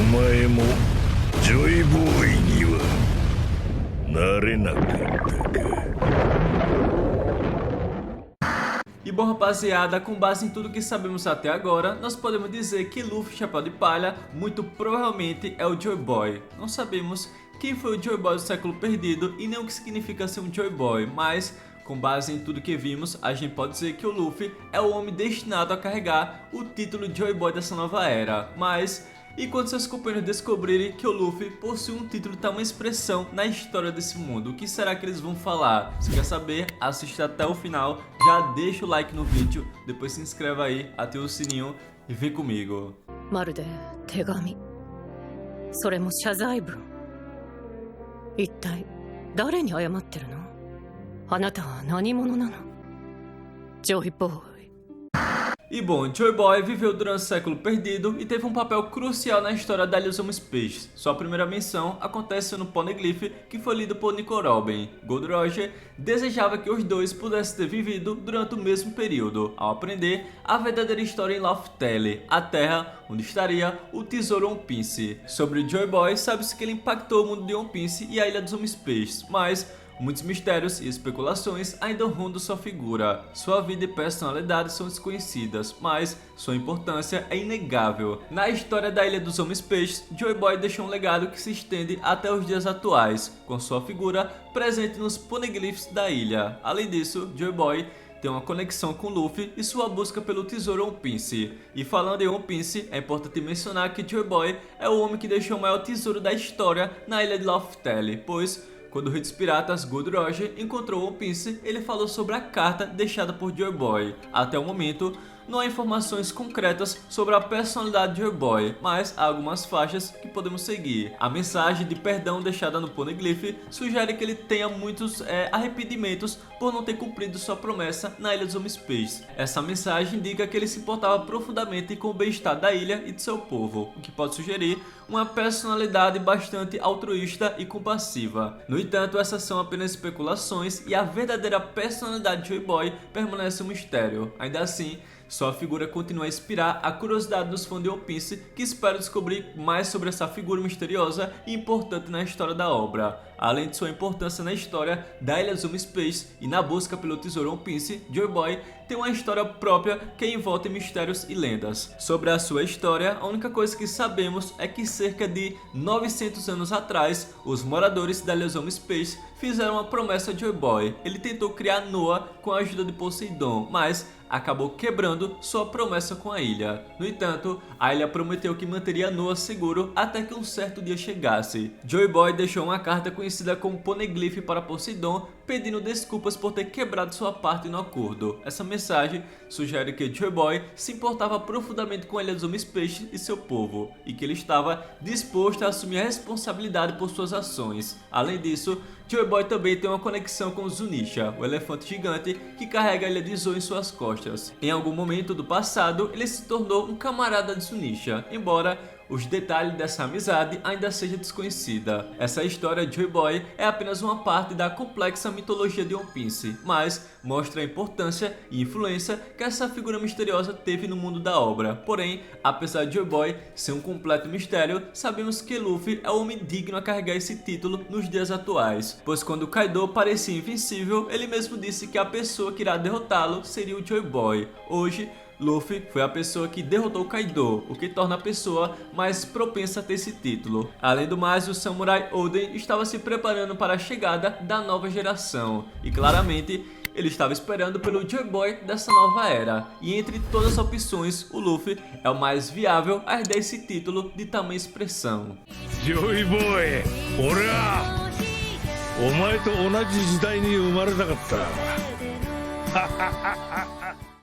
前もジョイボーイにはなれなかったか。 E bom, rapaziada, com base em tudo que sabemos até agora, nós podemos dizer que Luffy Chapéu de Palha muito provavelmente é o Joy Boy. Não sabemos quem foi o Joy Boy do século perdido e nem o que significa ser um Joy Boy, mas com base em tudo que vimos, a gente pode dizer que o Luffy é o homem destinado a carregar o título de Joy Boy dessa nova era. Mas e quando seus companheiros descobrirem que o Luffy possui um título de tamanha expressão na história desse mundo, o que será que eles vão falar? Se quer saber, assista até o final, já deixa o like no vídeo, depois se inscreve aí, ativa o sininho e vem comigo. まるで手紙、それも謝罪文。一体誰に謝ってるの？あなたは何者なの？ジョイボーイ。 E bom, Joy Boy viveu durante o século perdido e teve um papel crucial na história da Ilha dos Homens Peixes. Sua primeira menção acontece no Poneglyph, que foi lido por Nico Robin. Gold Roger desejava que os dois pudessem ter vivido durante o mesmo período, ao aprender a verdadeira história em Laugh Tale, a terra onde estaria o tesouro One Piece. Sobre Joy Boy, sabe-se que ele impactou o mundo de One Piece e a Ilha dos Homens Peixes, mas muitos mistérios e especulações ainda rondam sua figura. Sua vida e personalidade são desconhecidas, mas sua importância é inegável. Na história da Ilha dos Homens Peixes, Joy Boy deixou um legado que se estende até os dias atuais, com sua figura presente nos poneglyphs da ilha. Além disso, Joy Boy tem uma conexão com Luffy e sua busca pelo tesouro One Piece. E falando em One Piece, é importante mencionar que Joy Boy é o homem que deixou o maior tesouro da história na ilha de Laugh Tale, pois quando o Rei dos Piratas, Gold Roger, encontrou One Piece, ele falou sobre a carta deixada por Joy Boy. Até o momento, não há informações concretas sobre a personalidade de Joy Boy, mas há algumas faixas que podemos seguir. A mensagem de perdão deixada no Poneglyph sugere que ele tenha muitos arrependimentos por não ter cumprido sua promessa na Ilha dos Homens Peixes. Essa mensagem indica que ele se importava profundamente com o bem-estar da ilha e de seu povo, o que pode sugerir uma personalidade bastante altruísta e compassiva. No entanto, essas são apenas especulações e a verdadeira personalidade de Joy Boy permanece um mistério. Ainda assim, sua figura continua a inspirar a curiosidade dos fãs de One Piece, que esperam descobrir mais sobre essa figura misteriosa e importante na história da obra. Além de sua importância na história da Ilha dos Homens Peixes e na busca pelo tesouro One Piece, Joy Boy tem uma história própria que envolve mistérios e lendas. Sobre a sua história, a única coisa que sabemos é que cerca de 900 anos atrás, os moradores da Ilha dos Homens Peixes fizeram uma promessa a Joy Boy. Ele tentou criar Noah com a ajuda de Poseidon, mas acabou quebrando sua promessa com a ilha. No entanto, a ilha prometeu que manteria Noah seguro até que um certo dia chegasse. Joy Boy deixou uma carta conhecida como Poneglyph para Poseidon, pedindo desculpas por ter quebrado sua parte no acordo. Essa mensagem sugere que Joy Boy se importava profundamente com a Ilha dos Homens Peixes e seu povo, e que ele estava disposto a assumir a responsabilidade por suas ações. Além disso, Joy Boy também tem uma conexão com Zunisha, o elefante gigante que carrega a ilha de Zou em suas costas. Em algum momento do passado, ele se tornou um camarada de Zunisha, embora os detalhes dessa amizade ainda seja desconhecida. Essa história de Joy Boy é apenas uma parte da complexa mitologia de One Piece, mas mostra a importância e influência que essa figura misteriosa teve no mundo da obra. Porém, apesar de Joy Boy ser um completo mistério, sabemos que Luffy é o homem digno a carregar esse título nos dias atuais, pois quando Kaido parecia invencível, ele mesmo disse que a pessoa que irá derrotá-lo seria o Joy Boy. Hoje, Luffy foi a pessoa que derrotou Kaido, o que torna a pessoa mais propensa a ter esse título. Além do mais, o Samurai Oden estava se preparando para a chegada da nova geração, e claramente ele estava esperando pelo Joy Boy dessa nova era. E entre todas as opções, o Luffy é o mais viável a herdar esse título de tamanha expressão. Joy Boy, ora! お前と同じ時代に生まれたかった。